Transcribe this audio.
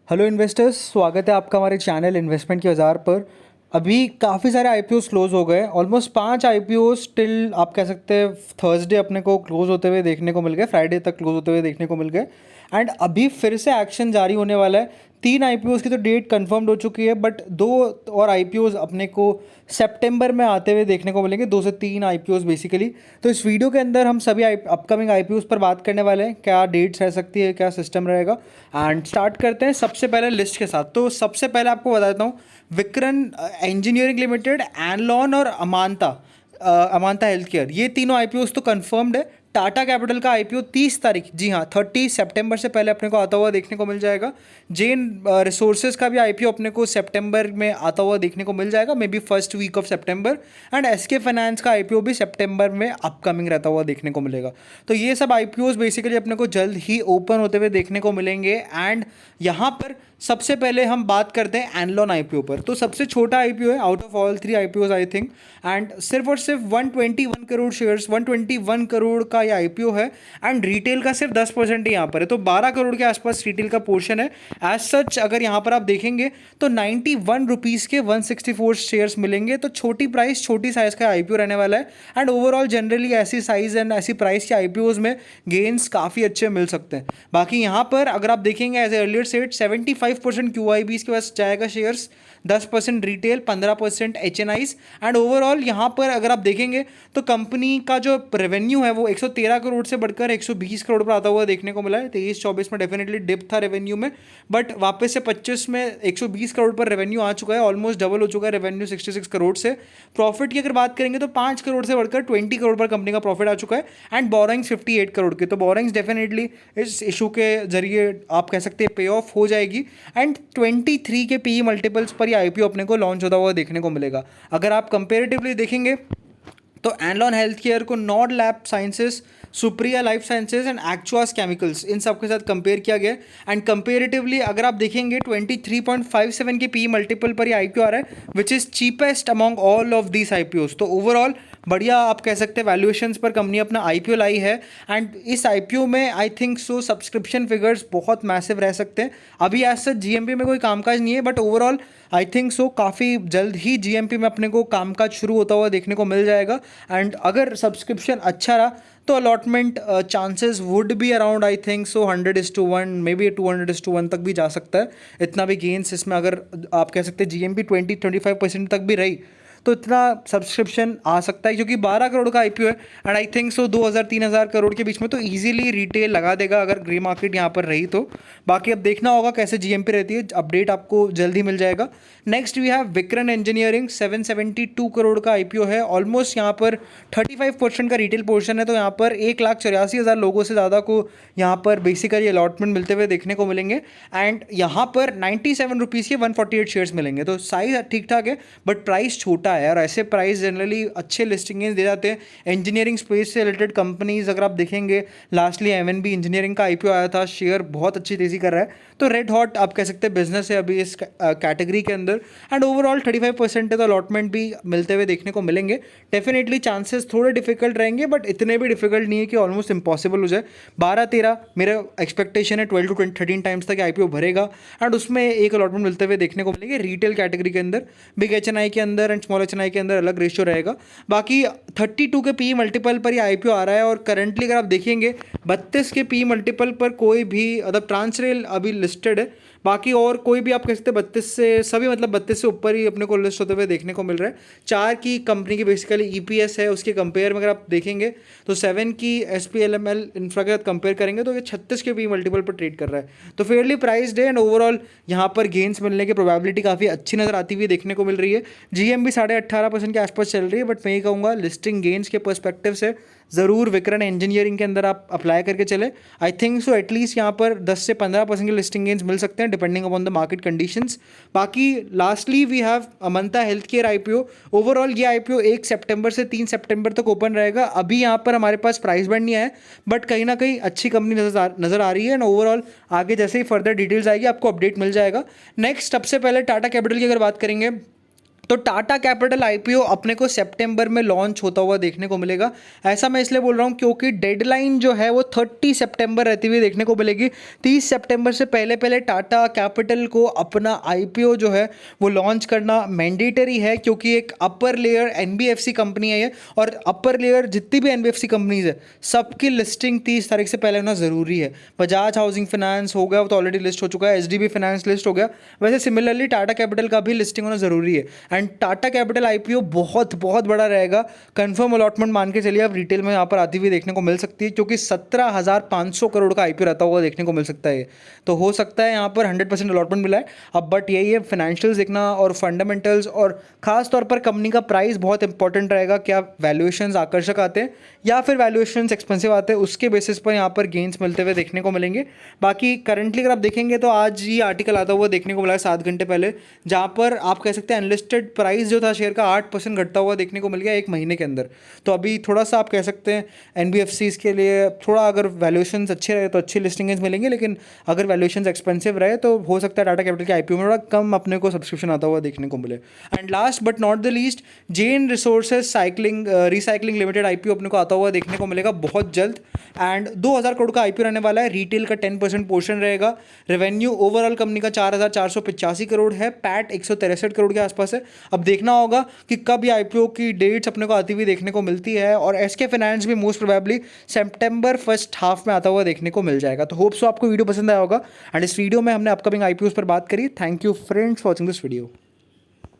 Hello investors, स्वागत है आपका हमारे चैनल इन्वेस्टमेंट के औजार पर। अभी काफ़ी सारे आईपीओस क्लोज हो गए, ऑलमोस्ट 5 आईपीओस टिल आप कह सकते हैं थर्सडे अपने को क्लोज होते हुए देखने को मिल गए, फ्राइडे तक क्लोज होते हुए देखने को मिल गए। एंड अभी फिर से एक्शन जारी होने वाला है। 3 आईपीओस की तो डेट कंफर्म्ड हो चुकी है, बट 2 और आईपीओस अपने को सितंबर में आते हुए देखने को मिलेंगे, 2 से 3 आईपीओस बेसिकली। तो इस वीडियो के अंदर हम सभी अपकमिंग आईपीओस पर बात करने वाले हैं, क्या डेट्स रह सकती है, क्या सिस्टम रहेगा। एंड स्टार्ट करते हैं सबसे पहले लिस्ट के साथ। तो सबसे पहले आपको बता देता हूँ, विक्रन इंजीनियरिंग लिमिटेड, एनलॉन और अमांता हेल्थ केयर, ये तीनों आईपीओस तो कंफर्म्ड है। टाटा कैपिटल का आईपीओ 30 तारीख, जी हाँ 30 सितंबर से पहले अपने को आता हुआ देखने को मिल जाएगा। जेन रिसोर्सेज का भी आईपीओ अपने को सितंबर में आता हुआ देखने को मिल जाएगा, maybe first week of September. And SK finance का आईपीओ भी सितंबर में अपकमिंग रहता हुआ देखने को मिलेगा। तो ये सब आईपीओस बेसिकली अपने को जल्द ही ओपन होते हुए देखने को मिलेंगे। एंड यहाँ पर सबसे पहले हम बात करते हैं एनलॉन आईपीओ पर। तो सबसे छोटा आईपीओ है out of all 3 IPOs I think. And सिर्फ और सिर्फ 121 करोड़ शेयर्स, 121 करोड़ का ये आईपीओ है। एंड रिटेल का सिर्फ 10% ही यहाँ पर है, तो 12 करोड़ के आसपास रिटेल का पोर्शन है। एज सच अगर यहाँ पर आप देखेंगे तो 91 रुपीज़ के 164 शेयर्स मिलेंगे। तो छोटी प्राइस, छोटी साइज का आईपीओ रहने वाला है। एंड ओवरऑल जनरली ऐसी साइज एंड ऐसी प्राइस के आईपीओज में गेन्स काफ़ी अच्छे मिल सकते हैं। बाकी यहाँ पर अगर आप देखेंगे एज अर्लियर सेट 75% क्यूआईबीज के पास जाएगा शेयर्स, 10% रिटेल, 15% एचएनआईज। एंड ओवरऑल यहाँ पर अगर आप देखेंगे तो कंपनी का जो रेवेन्यू है वो 113 करोड़ से बढ़कर 120 करोड़ पर आता हुआ देखने को मिला है। 23-24 में डेफिनेटली डिप था रेवेन्यू में, बट वापस से 25 में 120 करोड़ पर रेवेन्यू आ चुका है, ऑलमोस्ट डबल हो चुका है रेवेन्यू 66 करोड़ से। प्रॉफिट की अगर बात करेंगे तो 5 करोड़ से बढ़कर 20 करोड़ पर कंपनी का प्रॉफिट आ चुका है। एंड बोरिंग्स 58 करोड़ के, तो बोरिंग्स डेफिनेटली इस इशू के जरिए आप कह सकते हैं पे ऑफ हो जाएगी। एंड 23 के पीई मल्टीपल्स पर आईपीओ अपने को लॉन्च होता हुआ देखने को मिलेगा। अगर आप कंपेरेटिवली देखेंगे तो एनलॉन हेल्थ केयर को Nord lab sciences, Supriya life sciences and एक्चुआस केमिकल्स, इन सब के साथ कंपेयर किया गया। एंड कंपेरेटिवली अगर आप देखेंगे 23.57 के पी मल्टीपल पर ये आईपीओ आ रहा है, which is cheapest among all of these IPOs. तो ओवरऑल बढ़िया आप कह सकते हैं वैल्यूएशंस पर कंपनी अपना आईपीओ लाई है। एंड इस आईपीओ में I think so subscription figures बहुत मैसिव रह सकते हैं। अभी एज सच जीएमपी में कोई कामकाज नहीं है, but overall I think so काफ़ी जल्द ही जीएमपी में अपने को कामकाज शुरू होता हुआ देखने को मिल जाएगा। एंड अगर सब्सक्रिप्शन अच्छा रहा तो allotment chances would be around I think so 100:1, may be 200:1 तक भी जा सकता है। इतना भी गेंस इसमें अगर आप कह सकते हैं जीएमपी 20-25% तक भी रही तो इतना सब्सक्रिप्शन आ सकता है, क्योंकि 12 करोड़ का आईपीओ है। And I think so 2,000-3,000 crore के बीच में तो इजीली रिटेल लगा देगा अगर ग्रे मार्केट यहाँ पर रही तो। बाकी अब देखना होगा कैसे जीएमपी रहती है, अपडेट आपको जल्द ही मिल जाएगा। Next we have Vikran engineering, 772 crore का आईपीओ है। ऑलमोस्ट यहाँ पर 35% का रिटेल पोर्शन है, तो यहाँ पर 1,84,000 लोगों से ज़्यादा को यहाँ पर बेसिकली अलॉटमेंट मिलते हुए देखने को मिलेंगे। एंड यहाँ पर 97 रुपीज़ के 148 शेयर्स मिलेंगे। तो साइज ठीक ठाक है, बट प्राइस छोटा है, और ऐसे प्राइस जनरली अच्छे लिस्टिंग दे जाते हैं। इंजीनियरिंग स्पेस से रिलेटेड कंपनीज अगर आप देखेंगे, लास्टली एमएनबी इंजीनियरिंग का आईपीओ आया था, शेयर बहुत अच्छी तेज़ी कर रहा है। तो रेड हॉट आप कह सकते हैं बिजनेस है अभी इस कैटेगरी के अंदर। एंड ओवरऑल 35% है, तो अलॉटमेंट भी मिलते हुए देखने को मिलेंगे। डेफिनेटली चांसेस थोड़े डिफिकल्ट रहेंगे, बट इतने भी डिफिकल्ट नहीं है कि ऑलमोस्ट इंपॉसिबल हो जाए। 12-13 मेरा एक्सपेक्टेशन है, 12 to 13 टाइम्स तक आईपीओ भरेगा। एंड उसमें एक अलॉटमेंट मिलते हुए देखने को मिलेंगे रिटेल कैटेगरी के अंदर। बिग एचएनआई के अंदर एंड स्मॉल एचएनआई के अंदर अलग रेशियो रहेगा। बाकी 32 के पी मल्टीपल पर ये आईपीओ आ रहा है, और करंटली अगर आप देखेंगे 32 के पी मल्टीपल पर कोई भी मतलब ट्रांसरेल अभी लिस्टेड है। बाकी और कोई भी आप कह सकते हैं 32 से सभी मतलब 32 से ऊपर ही अपने को लिस्ट होते हुए देखने को मिल रहा है। 4 की कंपनी की बेसिकली ईपीएस है, उसके कंपेयर में अगर आप देखेंगे तो 7 की एसपीएलएमएल इंफ्रा के साथ कंपेयर करेंगे तो ये 36 के पी मल्टीपल पर ट्रेड कर रहा है। तो फेयरली प्राइस्ड है। एंड ओवरऑल यहाँ पर गेंस मिलने की प्रोबेबिलिटी काफ़ी अच्छी नज़र आती हुई देखने को मिल रही है। जीएम भी 18.5% के आसपास चल रही है, बट मैं ये कहूँगा लिस्टिंग गेंस के पर्सपेक्टिव से ज़रूर विक्रन इंजीनियरिंग के अंदर आप अप्लाई करके चले। आई थिंक सो एटलीस्ट यहाँ पर 10 से 15% के लिस्टिंग गेंस मिल सकते हैं depending upon the market conditions. बाकी lastly we have Amanta health care IPO. Overall ये आईपीओ 1 सितंबर से 3 सितंबर तक ओपन रहेगा। अभी यहाँ पर हमारे पास प्राइस बैंड नहीं आया है, बट कहीं ना कहीं अच्छी कंपनी नज़र आ रही है। एंड ओवरऑल आगे जैसे ही फर्दर डिटेल्स आएगी आपको अपडेट मिल जाएगा। नेक्स्ट सबसे पहले टाटा कैपिटल की अगर बात करेंगे तो टाटा कैपिटल आईपीओ अपने को सितंबर में लॉन्च होता हुआ देखने को मिलेगा। ऐसा मैं इसलिए बोल रहा हूँ क्योंकि डेडलाइन जो है वो 30 सितंबर रहती हुई देखने को मिलेगी। 30 सितंबर से पहले पहले टाटा कैपिटल को अपना आईपीओ जो है वो लॉन्च करना मैंडेटरी है, क्योंकि एक अपर लेयर एनबीएफसी कंपनी है ये, और अपर लेयर जितनी भी एनबीएफसी कंपनीज है सबकी लिस्टिंग 30 तारीख से पहले होना ज़रूरी है। बजाज हाउसिंग फाइनेंस हो गया, वो तो ऑलरेडी लिस्ट हो चुका है, एचडीबी फाइनेंस लिस्ट हो गया, वैसे सिमिलरली टाटा कैपिटल का भी लिस्टिंग होना ज़रूरी है। एंड टाटा कैपिटल आईपीओ बहुत बहुत बड़ा रहेगा, कंफर्म अलॉटमेंट मान के चलिए आप, रिटेल में यहाँ पर आती हुई देखने को मिल सकती है, क्योंकि 17,500 करोड़ का आईपीओ रहता हुआ देखने को मिल सकता है। तो हो सकता है यहाँ पर 100% अलॉटमेंट मिला है। अब बट यही है, फाइनेंशियल्स देखना और फंडामेंटल्स, और खास तौर पर कंपनी का प्राइस बहुत इंपॉर्टेंट रहेगा। क्या वैल्यूएशंस आकर्षक आते हैं या फिर वैल्यूएशंस एक्सपेंसिव आते हैं, उसके बेसिस पर यहाँ पर गेंस मिलते हुए देखने को मिलेंगे। बाकी करंटली अगर आप देखेंगे तो आज ये आर्टिकल आता हुआ देखने को मिला है 7 घंटे पहले, जहाँ पर आप कह सकते हैं अनलिस्टेड प्राइस जो था शेयर का 8% घटता हुआ देखने को मिल गया एक महीने के अंदर। तो अभी थोड़ा सा आप कह सकते हैं एनबीएफसीज के लिए थोड़ा अगर वैल्यूएशंस अच्छे रहे तो अच्छी लिस्टिंग्स मिलेंगे, लेकिन अगर वैल्यूएशंस एक्सपेंसिव रहे तो हो सकता है टाटा कैपिटल के आईपीओ में थोड़ा कम अपने को सब्सक्रिप्शन आता हुआ देखने को मिले। And last but not the least, Jain resources cycling recycling limited IPO अपने को आता हुआ देखने को मिलेगा बहुत जल्द। एंड 2,000 करोड़ का आईपीओ रहने वाला है, रिटेल का 10% पोर्शन रहेगा। रेवेन्यू ओवरऑल कंपनी का 4,485 करोड़ है, पैट 163 करोड़ के आसपास है। अब देखना होगा कि कब ये आईपीओ की डेट्स अपने को आती हुई देखने को मिलती है, और एसके फाइनेंस भी मोस्ट प्रोबेबली सितंबर फर्स्ट हाफ में आता हुआ देखने को मिल जाएगा। तो होप सो आपको वीडियो पसंद आया होगा, एंड इस वीडियो में हमने अपकमिंग आईपीओ पर बात करी। Thank you friends for watching this video.